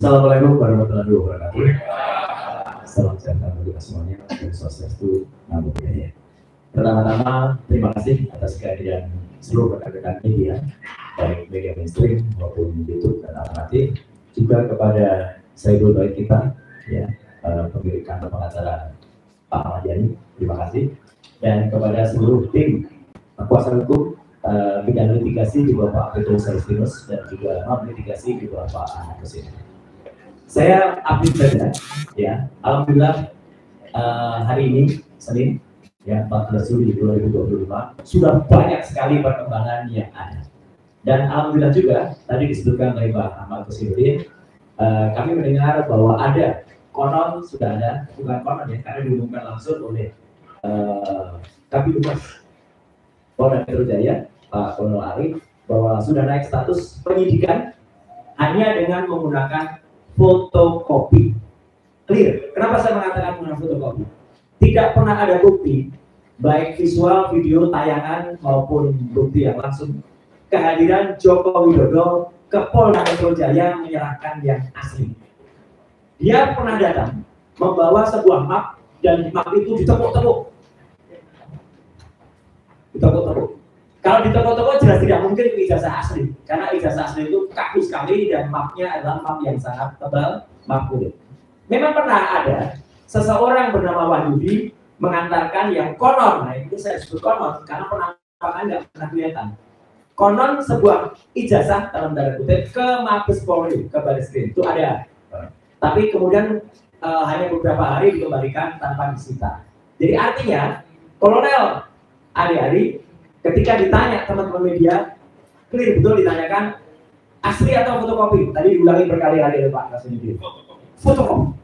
Assalamualaikum warahmatullahi wabarakatuh. Salam sejahtera bagi kita semuanya dan swastiastu, namo buddhaya. Pertama-tama terima kasih atas kehadiran seluruh rekan-rekan media, baik media mainstream maupun YouTube dan alternatif, juga kepada sahabat baik kita, ya, pemilik kantor pengacara Pak Ahmad Yani, terima kasih, dan kepada seluruh tim kuasa hukum bidang litigasi di bawah Pak Petrus Agustinus dan juga litigasi di bawah Pak Ahmad Husin. Saya update saja, ya. Alhamdulillah hari ini Senin, ya 14 Juli 2025 sudah banyak sekali perkembangan yang ada. Dan alhamdulillah juga tadi disebutkan oleh Pak Ahmad Husin, kami mendengar bahwa ada konon sudah ada, bukan konon ya, karena diumumkan langsung oleh Kabid Humas Polda Metro Jaya, Pak Kolonel Arif, bahwa sudah naik status penyidikan hanya dengan menggunakan fotokopi. Clear. Kenapa saya mengatakan menggunakan fotokopi? Tidak pernah ada bukti, baik visual, video, tayangan maupun bukti yang langsung kehadiran Joko Widodo ke Polda Metro Jaya menyerahkan yang asli. Dia pernah datang membawa sebuah map dan map itu ditepuk-tepuk. Kalau ditepuk-tepuk jelas tidak mungkin ijazah asli, karena ijazah asli itu kaku sekali dan mapnya adalah map yang sangat tebal, map kulit. Memang pernah ada seseorang bernama Wahyudi mengantarkan yang konon, nah itu saya sebut konon karena penampakan nggak pernah kelihatan. Konon sebuah ijazah dalam tanda kutip ke Mabes Polri, ke Barreskrim itu ada, tapi kemudian hanya beberapa hari dikembalikan tanpa disita. Jadi artinya Kolonel Ari ketika ditanya teman-teman media, clear betul ditanyakan asli atau fotokopi. Tadi diulangi berkali-kali oleh Pak Kasini. Fotokopi.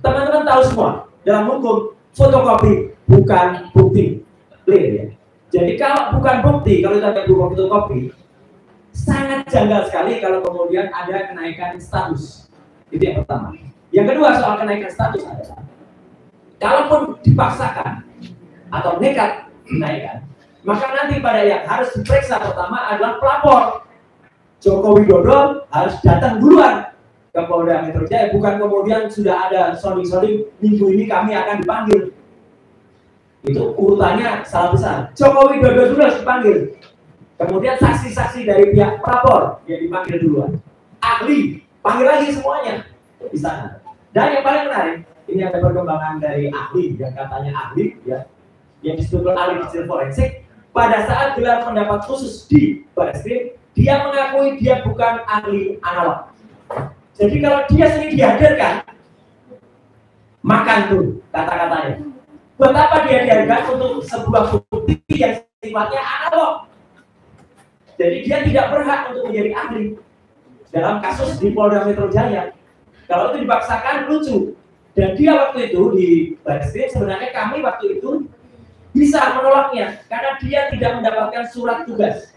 Teman-teman tahu semua dalam hukum fotokopi bukan bukti. Clear ya. Jadi kalau bukan bukti, kalau kita bukan fotokopi, sangat janggal sekali kalau kemudian ada kenaikan status. Itu yang pertama. Yang kedua soal kenaikan status adalah kalaupun dipaksakan atau nekat dinaikkan, maka nanti pada yang harus diperiksa pertama adalah pelapor. Joko Widodo harus datang duluan ke Polda Metro Jaya, bukan kemudian sudah ada sounding minggu ini kami akan dipanggil. Itu urutannya salah besar. Joko Widodo dulu harus dipanggil, kemudian saksi-saksi dari pihak pelapor yang dipanggil duluan, ahli panggil lagi semuanya di sana. Dan yang paling menarik, ini ada perkembangan dari ahli yang katanya ahli, ya, yang disebut ahli digital forensik. Pada saat gelar pendapat khusus di Barreskrim, dia mengakui dia bukan ahli analog. Jadi kalau dia sendiri dihadirkan, makan tuh kata-katanya. Buat apa dia dihadirkan untuk sebuah bukti yang sifatnya analog? Jadi dia tidak berhak untuk menjadi ahli dalam kasus di Polda Metro Jaya. Kalau itu dipaksakan lucu. Dan dia waktu itu di Barreskrim, sebenarnya kami waktu itu bisa menolaknya karena dia tidak mendapatkan surat tugas.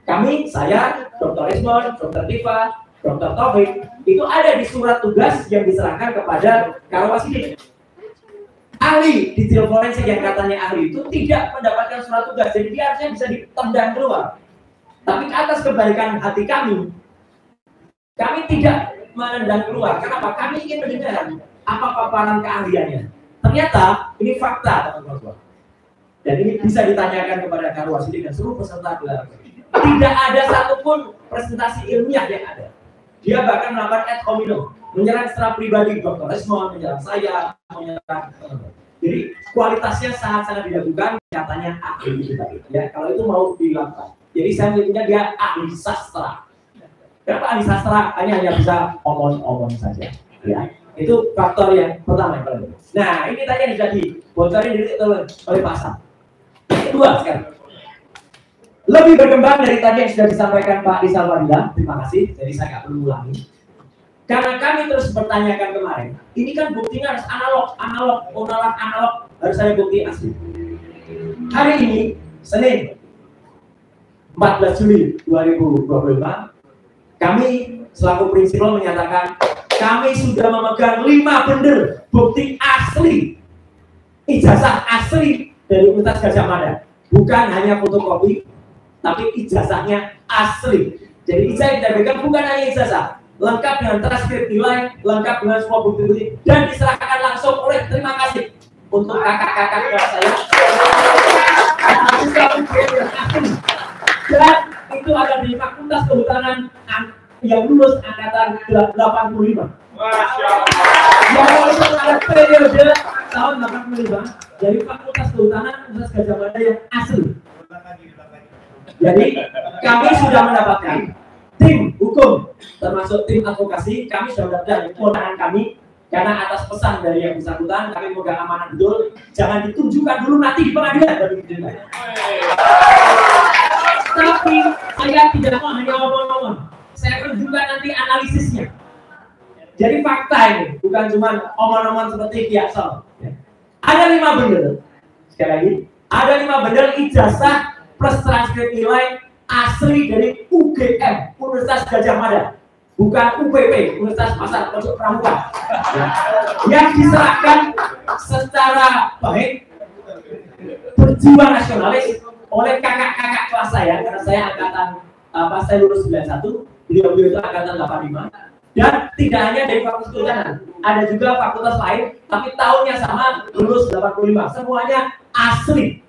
Kami, saya, Dr. Ismon, Dr. Tifa, Dr. Taufik, itu ada di surat tugas yang diserahkan kepada Karawasidik. Ahli digital forensik yang katanya ahli itu tidak mendapatkan surat tugas, jadi dia harusnya bisa ditendang keluar. Tapi atas kebaikan hati kami tidak menendang keluar. Kenapa? Kami ingin mendengar apa paparan keahliannya. Ternyata ini fakta, teman-teman. Dan ini bisa ditanyakan kepada Karawasidik dan seluruh peserta gelar. Tidak ada satupun presentasi ilmiah yang ada. Dia bahkan melakukan ad hominem, menyerang secara pribadi Dr. Resmond, menyerang saya, menyerang jadi kualitasnya sangat-sangat diragukan, katanya ahli itu tadi. Ya, kalau itu mau dilakukan. Jadi saya menyebutnya dia ahli sastra. Kenapa ahli sastra? Hanya bisa omong-omong saja. Ya, itu faktor yang pertama yang paling. Nah, ini tadi yang sudah dibocorin oleh Pak Sam. Kedua sekarang, lebih berkembang dari tadi yang sudah disampaikan Pak Rizal Fadila. Terima kasih. Jadi saya nggak perlu ulangi. Karena kami terus bertanyakan kemarin, ini kan buktinya harus analog, harus ada bukti asli. Hari ini, Senin, 14 Juli 2025, kami selaku prinsipal menyatakan kami sudah memegang 5 bender bukti asli, ijazah asli dari Universitas Gadjah Mada, bukan hanya fotokopi, tapi ijazahnya asli. Jadi ijazah yang kita berikan bukan hanya ijazah, lengkap dengan transkrip nilai, lengkap dengan semua bukti-bukti, dan diserahkan langsung oleh terima kasih untuk kakak-kakak kelas saya. Dan itu ada di Fakultas Kehutanan yang lulus angkatan 85. Masya Allah. Yang ada periode tahun 85 dari Fakultas Kehutanan Universitas Gadjah Mada yang asli. Jadi kami sudah mendapatkan tim hukum termasuk tim advokasi, kami sudah mendapatkan kewenangan kami karena atas pesan dari yang bersangkutan kami memegang amanah betul, jangan ditunjukkan dulu nanti di pengadilan. Tapi saya tidak mau hanya ngomong-ngomong, saya tunjukkan nanti analisisnya. Jadi fakta ini bukan cuma omong-omong seperti biasa. Ada 5 bundel, sekali lagi, ada 5 bundel ijazah plus transkrip nilai asli dari UGM Universitas Gadjah Mada, bukan UPP Universitas Pasar Pojok Pramuka, yang diserahkan secara baik, berjiwa nasionalis oleh kakak-kakak kelas saya, karena saya angkatan saya lulus 91, beliau itu angkatan 85, dan tidak hanya dari Fakultas Kehutanan, ada juga fakultas lain, tapi tahunnya sama, lulus 85, semuanya asli.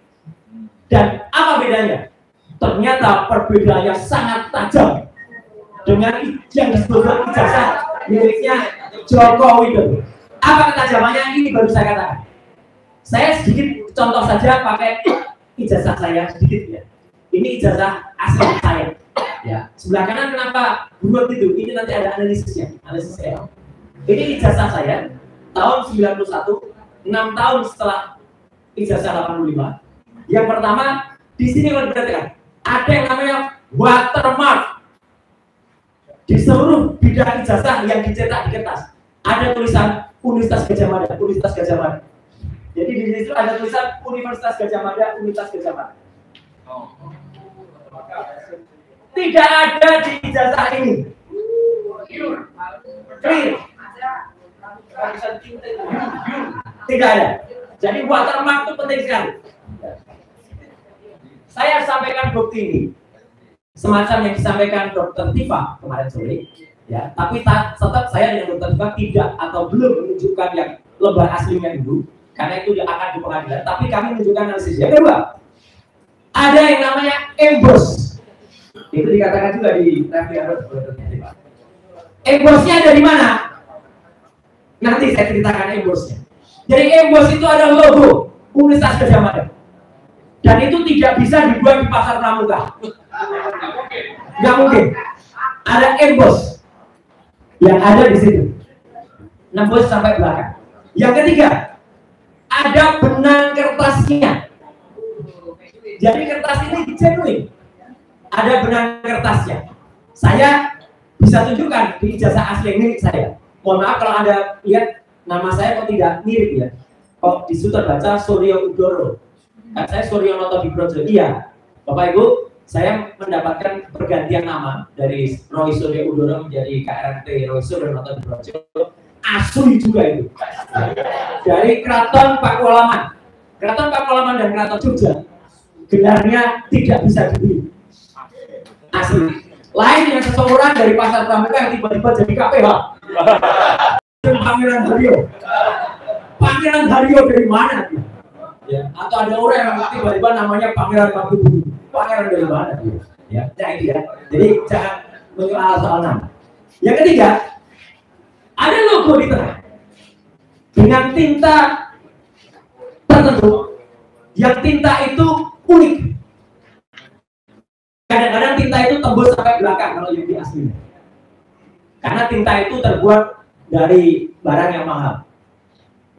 Dan apa bedanya? Ternyata perbedaannya sangat tajam dengan yang disebut ijazah miliknya Joko Widodo. Apa ketajamannya? Ini baru saya katakan. Saya sedikit contoh saja pakai ijazah saya sedikit ya. Ini ijazah asli saya. Ya, sebelah kanan kenapa buat itu? Ini nanti ada analisisnya, analisis saya. Ini ijazah saya tahun 91, 6 tahun setelah ijazah 85. Yang pertama di sini kalau diperhatikan ada yang namanya watermark di seluruh bidang ijazah yang dicetak di kertas. Ada tulisan Universitas Gadjah Mada, Universitas Gadjah Mada. Jadi di situ ada tulisan Universitas Gadjah Mada, Universitas Gadjah Mada. Tidak ada di ijazah ini. Clear. Tidak ada. Jadi watermark itu penting sekali. Saya sampaikan bukti ini semacam yang disampaikan Dr. Tifa kemarin sore, ya. Tapi tetap saya dengan Dr. Tifa tidak atau belum menunjukkan yang lembar aslinya dulu, karena itu akan di pengadilan. Tapi kami menunjukkan analisis. Yang kedua, ada yang namanya emboss. Itu dikatakan juga di review Dr. Tifa. Embossnya dari mana? Nanti saya ceritakan embossnya. Jadi emboss itu ada logo Universitas Gadjah Mada. Dan itu tidak bisa dibuat di pasar pramuka. Nggak mungkin. Ada emboss yang ada di situ, nembus sampai belakang. Yang ketiga, ada benang kertasnya. Jadi kertas ini genuine. Ada benang kertasnya. Saya bisa tunjukkan di ijazah asli milik saya. Mohon maaf kalau Anda lihat nama saya kok tidak mirip ya. Kok di situ terbaca Suryo Udoro. Kan saya Suryo Noto Dibrojo. Iya, Bapak Ibu, saya mendapatkan pergantian nama dari Roy Suryo Udoro menjadi KRT Roy Suryo Noto Dibrojo. Asli juga itu. Dari Keraton Pakualaman. Keraton Pakualaman dan Keraton Jogja gelarnya tidak bisa dibeli. Asli. Lain dengan seseorang dari pasar pramuka yang tiba-tiba jadi KPH. Pangeran Haryo. Pangeran Haryo dari mana dia? Ya, atau ada orang yang tiba-tiba namanya Pangeran Mangkubu. Pangeran dari mana dia? Ya, itu ya. Jadi jangan menyoal soal nama. Yang ketiga, ada logo di tengah dengan tinta tertentu. Yang tinta itu unik. Kadang-kadang tinta itu tembus sampai belakang kalau yang di aslinya. Karena tinta itu terbuat dari barang yang mahal.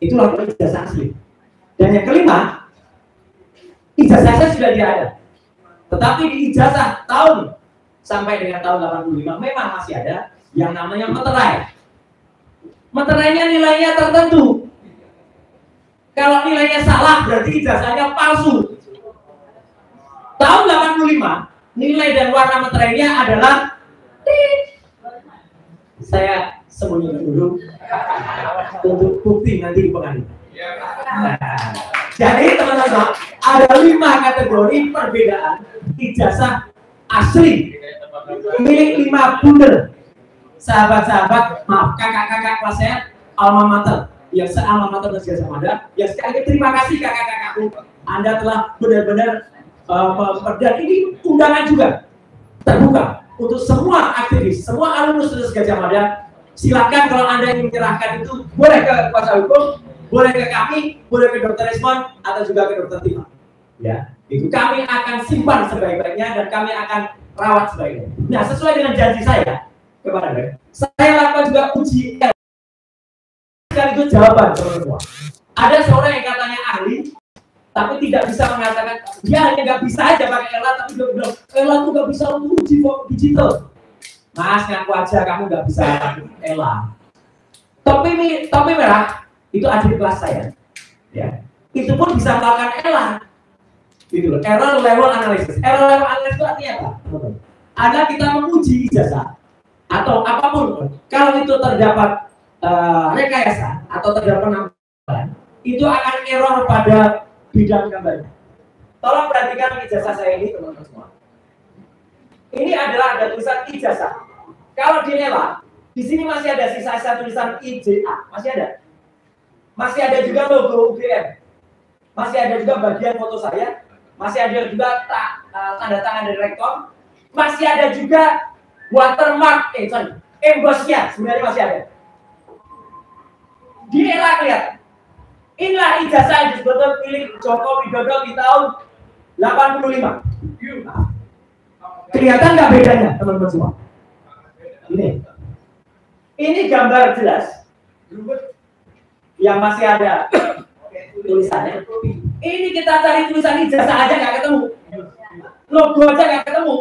Itulah ijazah asli. Dan yang kelima, ijazah saya sudah tidak ada. Tetapi di ijazah tahun sampai dengan tahun 85 memang masih ada yang namanya meterai. Meterainya nilainya tertentu. Kalau nilainya salah berarti ijazahnya palsu. Tahun 85 nilai dan warna meterainya adalah saya sembunyikan dulu untuk bukti nanti di pengadilan. Nah, jadi teman-teman ada 5 kategori perbedaan ijazah asli milik 5 bundel. Sahabat-sahabat, maaf, kakak-kakak kelas saya alma mater, yang se-alma mater dan Gajah Mada, yang sekali lagi terima kasih kakak-kakakku, Anda telah benar-benar dan ini undangan juga terbuka untuk semua aktivis, semua alumnus Gajah Mada. Silakan kalau Anda ingin menyerahkan itu, boleh ke kuasa hukum, boleh ke kami, boleh ke Dr. Resmond, atau juga ke Dr. Tima. Ya, itu kami akan simpan sebaik-baiknya dan kami akan rawat sebaiknya. Nah, sesuai dengan janji saya kepada Anda, saya lakukan juga uji sekaligus jawaban semua. Ada seorang yang katanya ahli, tapi tidak bisa mengatakan dia hanya nggak bisa aja pakai ELA, tapi dia bilang ELA tuh nggak bisa untuk uji digital. Mas, ngaku aja kamu nggak bisa ELA. Topi merah itu adik kelas saya, ya. Itu pun bisa melakukan ELA, gitu loh. Error level analysis. Error level analysis itu artinya apa? Ada kita menguji ijazah atau apapun, kalau itu terdapat rekayasa atau terdapat penambahan, itu akan error pada bidang gambarnya. Tolong perhatikan ijazah saya ini, teman-teman semua. Ini adalah ada tulisan ijazah. Kalau di ELA, di sini masih ada sisa tulisan IJA, masih ada. Masih ada juga logo UGM. Masih ada juga bagian foto saya. Masih ada juga tanda tangan dari rektor. Masih ada juga watermark, embossnya sebenarnya masih ada. Di ELA kelihatan. Inilah ijazah yang disebut milik Joko Widodo di tahun 85. Kelihatan nggak bedanya, teman-teman semua? Ini gambar jelas yang masih ada tulisannya. Ini kita cari tulisan ijazah aja nggak ketemu, logo aja nggak ketemu,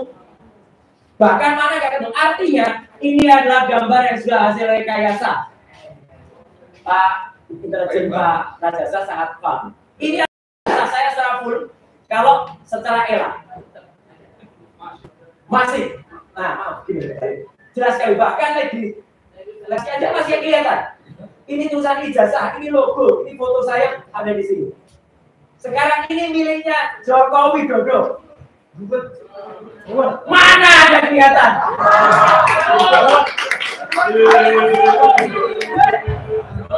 bahkan mana nggak ketemu. Artinya ini adalah gambar yang sudah hasil rekayasa. Pak intelijen Pak Rajasa sangat paham. Ini adalah saya secara full. Kalau secara ELA masih, nah maaf gini, jelas sekali, bahkan lagi aja masih kelihatan. Ini tulisan ijazah, ini logo, ini foto saya ada di sini. Sekarang ini miliknya Joko Widodo. Mana ada kelihatan?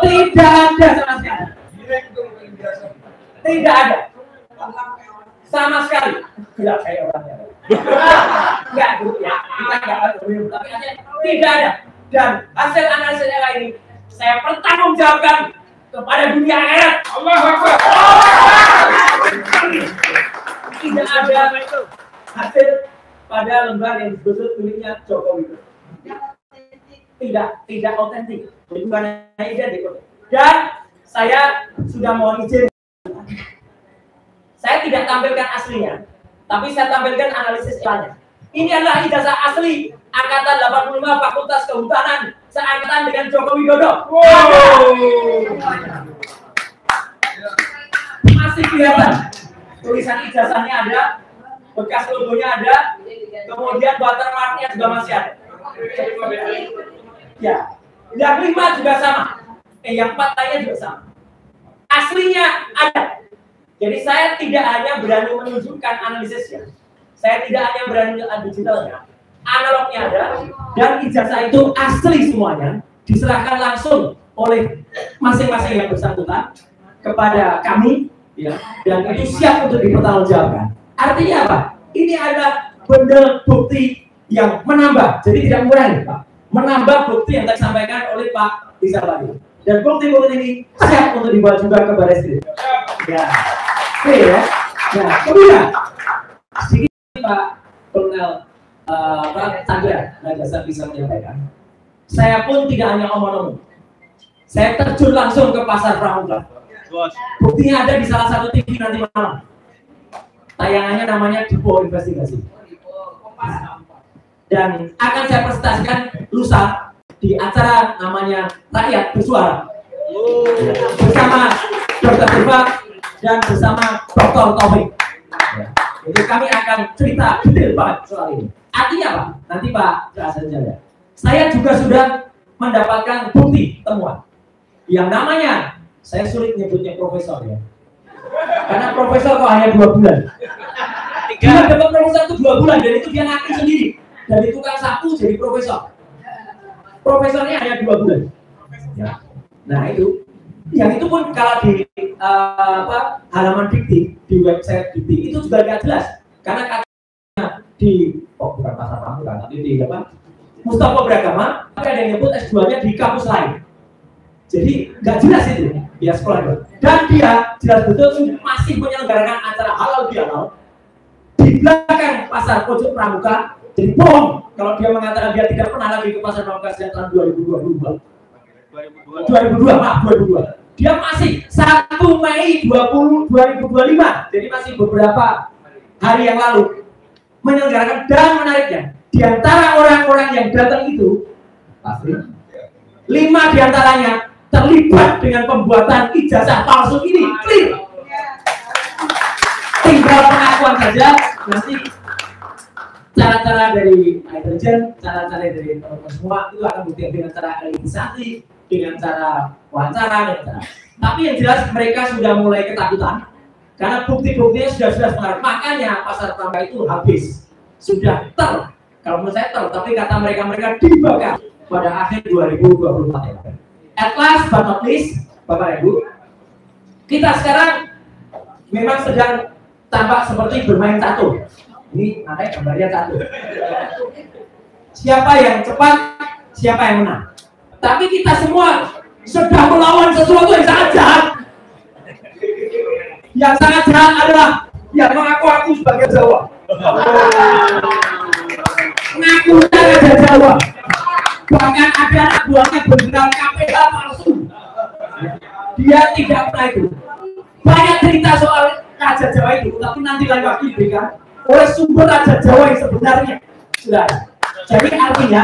Tidak ada sama sekali. Tidak ada. Sama sekali. Tidak kayak orangnya. Enggak, ya. Kita enggak tahu, tapi tidak ada. Dan hasil analisis ELA ini saya pertanggungjawabkan kepada dunia akhirat. Allahu Akbar. Tidak ada hasil pada lembar yang disebut miliknya Joko Widodo. Tidak otentik. Bukan identik. Dan saya sudah mohon izin. Saya tidak tampilkan aslinya, tapi saya tampilkan analisis ELA-nya. Ini adalah ijazah asli Angkatan 85 Fakultas Kehutanan seangkatan dengan Joko Widodo. Wow. Masih kelihatan. Tulisan ijazahnya ada, bekas logonya ada, kemudian watermarknya juga masih ada. Ya, yang 5 juga sama. Yang 4 lainnya juga sama. Aslinya ada. Jadi saya tidak hanya berani menunjukkan analisisnya, saya tidak hanya berani menunjukkan digitalnya, analognya ada, dan ijazah itu asli semuanya, diserahkan langsung oleh masing-masing yang bersangkutan kepada kami, ya, dan itu siap untuk dipertanggungjawabkan. Artinya apa? Ini ada benda bukti yang menambah, jadi tidak mengurangi, Pak. Menambah bukti yang disampaikan oleh Pak Rizal tadi. Dan bukti-bukti ini siap untuk dibawa juga ke Barreskrim. Ya. Oke ya. Nah, kemudian sedikit Pak Kolonel Pak Chandra Rajasa bisa menyampaikan. Saya pun tidak hanya omong-omong. Saya terjun langsung ke pasar pramuka. Buktinya ada di salah satu TV nanti malam. Tayangannya namanya Depo Investigasi. Dan akan saya presentasikan lusa di acara namanya Rakyat Bersuara. Bersama Dr. Deva dan bersama Dr. Taufik. Jadi kami akan cerita detail banget soal ini. Artinya apa? Nanti Pak jelasin saja. Saya juga sudah mendapatkan bukti temuan. Yang namanya, saya sulit nyebutnya profesor ya. Karena profesor kok hanya 2 bulan. Dia dapat profesor itu 2 bulan dan itu dia ngaku sendiri. dari tukang sapu jadi profesor. Profesornya hanya 2 bulan. Ya. Nah itu, yang itu pun kalau di halaman dikti di website dikti itu juga nggak jelas, karena katanya di bukan pasar pramuka tapi di Mustafa Beragama, tapi ada yang nyebut S2-nya di kampus lain. Jadi nggak jelas itu dia sekolah itu. Dan dia jelas betul masih menyelenggarakan acara halal bihalal di belakang pasar pojok pramuka. Jadi bohong kalau dia mengatakan dia tidak pernah lagi ke pasar pramuka sejak tahun 2022. Dia masih 1 Mei 2025. Jadi masih beberapa hari yang lalu menyelenggarakan. Dan menariknya, di antara orang-orang yang datang itu pasti 5 diantaranya terlibat dengan pembuatan ijazah palsu ini. Clear. Tinggal pengakuan saja. Nanti cara-cara dari intelijen, cara-cara dari teman-teman semua itu akan bukti dengan cara elitisasi, dengan cara wawancara, dan cara. Tapi yang jelas mereka sudah mulai ketakutan karena bukti-buktinya sudah mengarah. Makanya pasar pramuka itu habis, sudah kalau menurut saya tapi kata mereka dibakar pada akhir 2024 ya. At last but not least, Bapak Ibu, kita sekarang memang sedang tampak seperti bermain catur. Ini ada gambarnya catur. Siapa yang cepat, siapa yang menang. Tapi kita semua sedang melawan sesuatu yang sangat jahat. Yang sangat jahat adalah yang mengaku sebagai Jawa. Mengaku Raja Jawa. Bahkan ada anak buahnya beneran KPH palsu. Dia tidak pernah itu. Banyak cerita soal Raja Jawa itu, tapi nanti lain waktu diberikan oleh sumber Raja Jawa yang sebenarnya. Sudah. Jadi artinya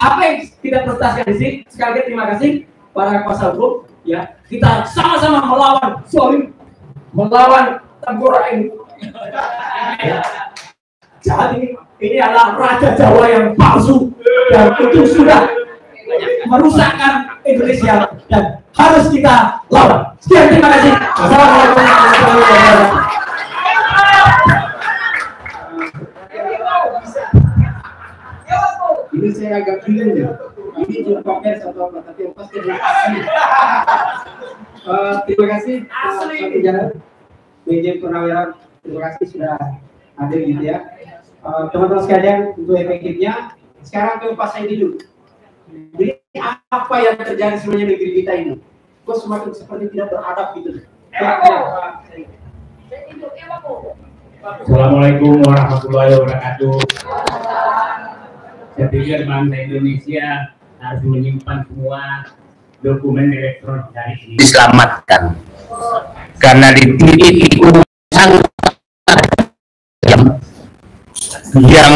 apa yang kita presentasikan di sini, sekali lagi terima kasih para kuasa hukum, ya kita sama-sama melawan zolim, melawan tengkorak ini. Ya. Jahat ini adalah Raja Jawa yang palsu dan itu sudah merusakkan Indonesia dan harus kita lawan. Sekian, terima kasih. Assalamualaikum warahmatullahi wabarakatuh. Ini saya agak bingung ya. Ini jumpa pers atau apa? Tapi yang pasti terima kasih. Terima kasih satu jalan BJ Purnawirawan. Terima kasih sudah hadir gitu ya. Teman-teman sekalian, untuk efektifnya sekarang ke Pak Saidi dulu. Jadi apa yang terjadi sebenarnya negeri kita ini? Kok semakin seperti tidak beradab gitu? Assalamualaikum warahmatullahi wabarakatuh. Saya pikir bangsa Indonesia harus menyimpan semua dokumen elektronik dari ini. Diselamatkan karena di titik itu sangat yang